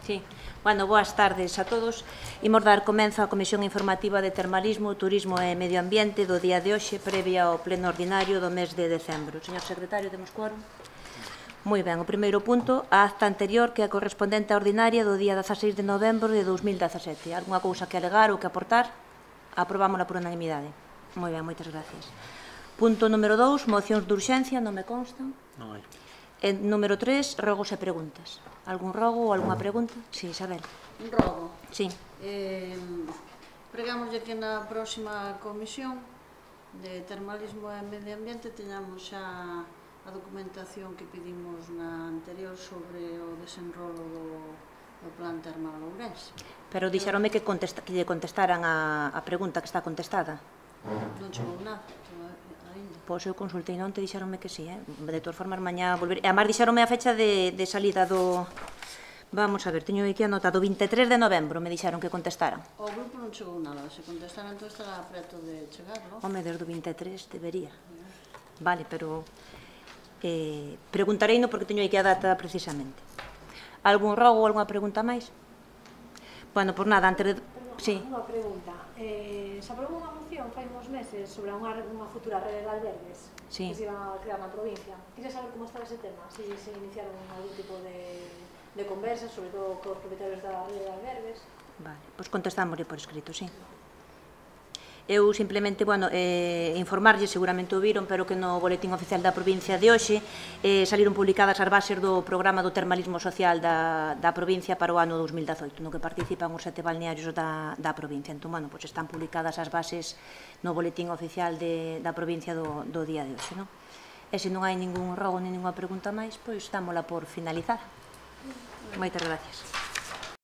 Sí. Bueno, boas tardes a todos. Imos dar comenzo á Comisión Informativa de Termalismo, Turismo e Medio Ambiente do día de hoxe, previa ao pleno ordinario do mes de decembro. Señor secretario, temos quórum? Moi ben, o primeiro punto, a acta anterior, que é a correspondente á ordinaria do día 16 de novembro de 2017. Alguna cousa que alegar ou que aportar? Aprobámola por unanimidade. Moi ben, moitas gracias. Punto número 2, mocións de urxencia, non me constan. Non hai. E número 3, rogos e preguntas. Algún rogo ou algunha pregunta? Sí, Isabel. Un rogo. Sí. Pregámoslle que na próxima comisión de Termalismo e Medio Ambiente teñamos xa a documentación que pedimos na anterior sobre o desenrolo do plan termal ourense. Pero dixeronme que lle contestaran a pregunta que está contestada. Non chegou nada ainda. Pois eu consultei non, te dixeronme que sí, de todas formas, mañá volver. E además dixeronme a fecha de salida do... Vamos a ver, teño aquí anotado 23 de novembro, me dixeron que contestaran. O grupo non chegou nada, se contestaran entón estará preto de chegar, non? Home, desde o 23 debería. Vale, pero... preguntarei no porque teño aquí a data precisamente. Algún rogo ou algunha pregunta máis? Bueno, por nada, antes de... Sí. Unha pregunta. Se aprobou unha moción fai uns meses sobre unha futura rede de albergues que se iban a crear na provincia. Queria saber como estaba ese tema, se iniciaron algún tipo de conversas, sobre todo cos propietarios da rede de albergues. Vale, pois contestámosle por escrito, sí. Eu simplemente, bueno, informarlle, seguramente o viron, pero que no boletín oficial da provincia de hoxe saliron publicadas as bases do programa do termalismo social da provincia para o ano 2018, no que participan os 7 balnearios da provincia. Entón, bueno, pois están publicadas as bases no boletín oficial da provincia do día de hoxe, non? E se non hai ningún rogo, nin ninguna pregunta máis, pois dámola por finalizada. Moitas gracias.